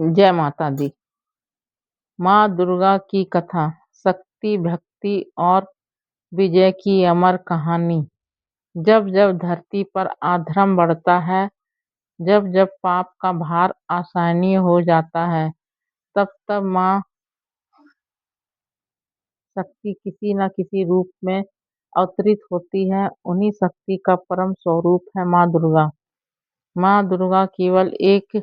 जय माता दी। माँ दुर्गा की कथा, शक्ति, भक्ति और विजय की अमर कहानी। जब जब धरती पर अधर्म बढ़ता है, जब जब पाप का भार असहनीय हो जाता है, तब तब माँ शक्ति किसी न किसी रूप में अवतरित होती है। उन्हीं शक्ति का परम स्वरूप है माँ दुर्गा। माँ दुर्गा केवल एक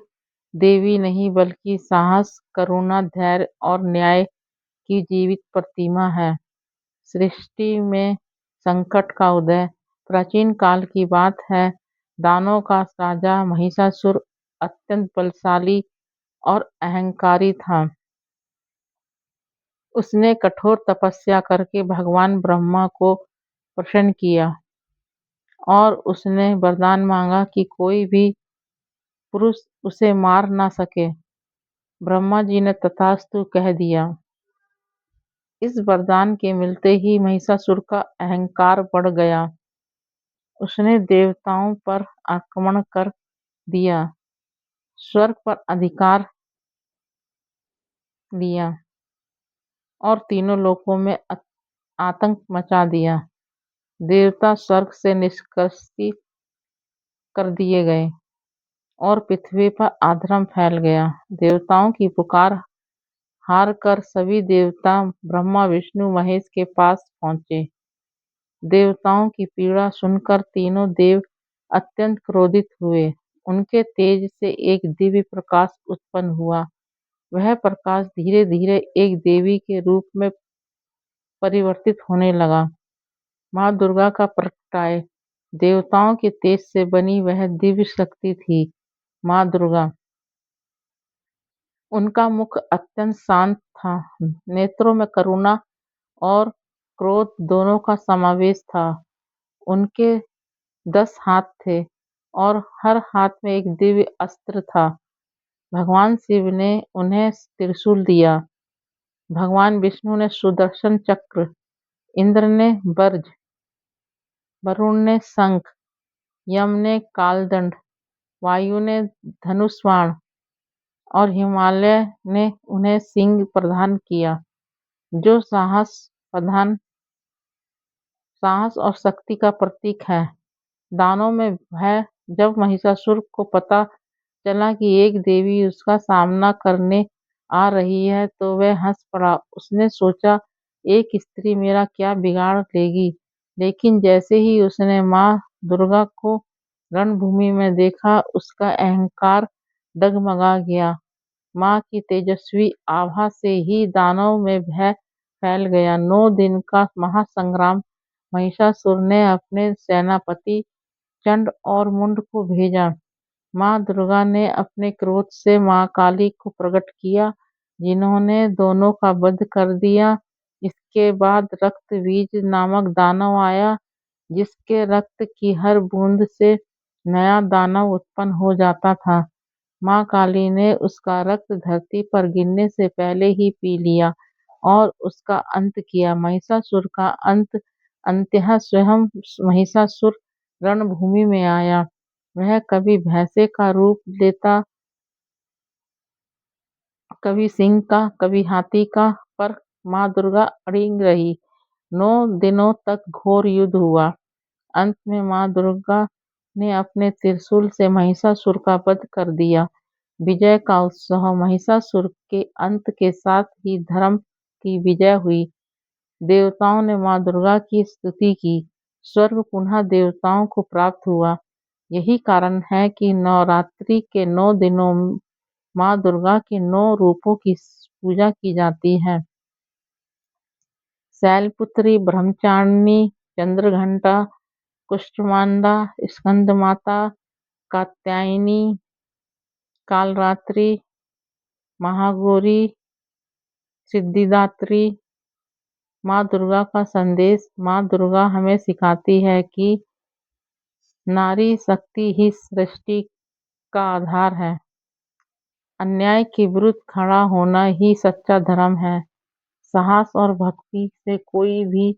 देवी नहीं बल्कि साहस, करुणा, धैर्य और न्याय की जीवित प्रतिमा है। सृष्टि में संकट का उदय प्राचीन काल की बात है। दानवों का राजा महिषासुर अत्यंत बलशाली और अहंकारी था। उसने कठोर तपस्या करके भगवान ब्रह्मा को प्रसन्न किया और उसने वरदान मांगा कि कोई भी पुरुष उसे मार ना सके। ब्रह्मा जी ने तथास्तु कह दिया। इस वरदान के मिलते ही महिषासुर का अहंकार बढ़ गया। उसने देवताओं पर आक्रमण कर दिया, स्वर्ग पर अधिकार लिया और तीनों लोकों में आतंक मचा दिया। देवता स्वर्ग से निष्कासित कर दिए गए और पृथ्वी पर अधर्म फैल गया। देवताओं की पुकार हार कर सभी देवता ब्रह्मा, विष्णु, महेश के पास पहुंचे। देवताओं की पीड़ा सुनकर तीनों देव अत्यंत क्रोधित हुए। उनके तेज से एक दिव्य प्रकाश उत्पन्न हुआ। वह प्रकाश धीरे धीरे एक देवी के रूप में परिवर्तित होने लगा। माँ दुर्गा का प्रगटाए देवताओं के तेज से बनी वह दिव्य शक्ति थी माँ दुर्गा। उनका मुख अत्यंत शांत था, नेत्रों में करुणा और क्रोध दोनों का समावेश था। उनके 10 हाथ थे और हर हाथ में एक दिव्य अस्त्र था। भगवान शिव ने उन्हें त्रिशूल दिया, भगवान विष्णु ने सुदर्शन चक्र, इंद्र ने वज्र, वरुण ने शंख, यम ने कालदंड, वायु ने धनुष बाण और हिमालय ने उन्हें सिंह प्रदान किया, जो साहस और शक्ति का प्रतीक है। दानों में भय। जब महिषासुर को पता चला कि एक देवी उसका सामना करने आ रही है तो वह हंस पड़ा। उसने सोचा, एक स्त्री मेरा क्या बिगाड़ लेगी। लेकिन जैसे ही उसने माँ दुर्गा को रणभूमि में देखा, उसका अहंकार डगमगा गया। माँ की तेजस्वी आभा से ही दानव में भय फैल गया। 9 दिन का महासंग्राम। महिषासुर ने अपने सेनापति चंड और मुंड को भेजा। माँ दुर्गा ने अपने क्रोध से माँ काली को प्रकट किया, जिन्होंने दोनों का वध कर दिया। इसके बाद रक्त बीज नामक दानव आया, जिसके रक्त की हर बूंद से नया दानव उत्पन्न हो जाता था। माँ काली ने उसका रक्त धरती पर गिरने से पहले ही पी लिया और उसका अंत किया। महिषासुर का अंततः स्वयं महिषासुर रणभूमि में आया। वह कभी भैंसे का रूप लेता, कभी सिंह का, कभी हाथी का, पर माँ दुर्गा अड़ी रही। 9 दिनों तक घोर युद्ध हुआ। अंत में माँ दुर्गा ने अपने त्रिशूल से महिषासुर का वध कर दिया। विजय का उत्सव। महिषासुर के अंत के साथ ही धर्म की विजय हुई। देवताओं ने माँ दुर्गा की स्तुति की। स्वर्ग पुनः देवताओं को प्राप्त हुआ। यही कारण है कि नवरात्रि के 9 दिनों माँ दुर्गा के 9 रूपों की पूजा की जाती है। शैलपुत्री, ब्रह्मचारिणी, चंद्रघंटा, कुष्मांडा, स्कंदमाता, कात्यायनी, कालरात्रि, महागौरी, सिद्धिदात्री। माँ दुर्गा का संदेश। माँ दुर्गा हमें सिखाती है कि नारी शक्ति ही सृष्टि का आधार है। अन्याय के विरुद्ध खड़ा होना ही सच्चा धर्म है। साहस और भक्ति से कोई भी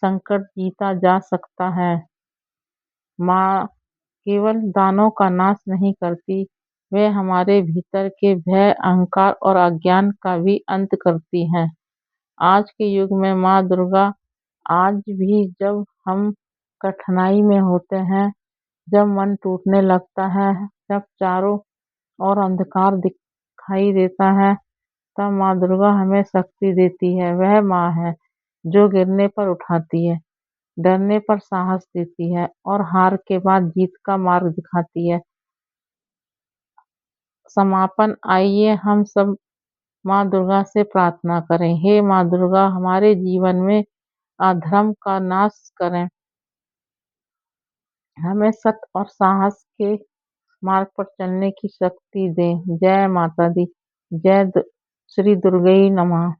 संकट जीता जा सकता है। माँ केवल दानों का नाश नहीं करती, वे हमारे भीतर के भय, अहंकार और अज्ञान का भी अंत करती हैं। आज के युग में माँ दुर्गा आज भी जब हम कठिनाई में होते हैं, जब मन टूटने लगता है, जब चारों ओर अंधकार दिखाई देता है, तब माँ दुर्गा हमें शक्ति देती है। वह माँ है जो गिरने पर उठाती है, डरने पर साहस देती है और हार के बाद जीत का मार्ग दिखाती है। समापन, आइए हम सब माँ दुर्गा से प्रार्थना करें। हे माँ दुर्गा, हमारे जीवन में अधर्म का नाश करें, हमें सत्य और साहस के मार्ग पर चलने की शक्ति दें। जय माता दी। जय श्री दुर्गे नमः।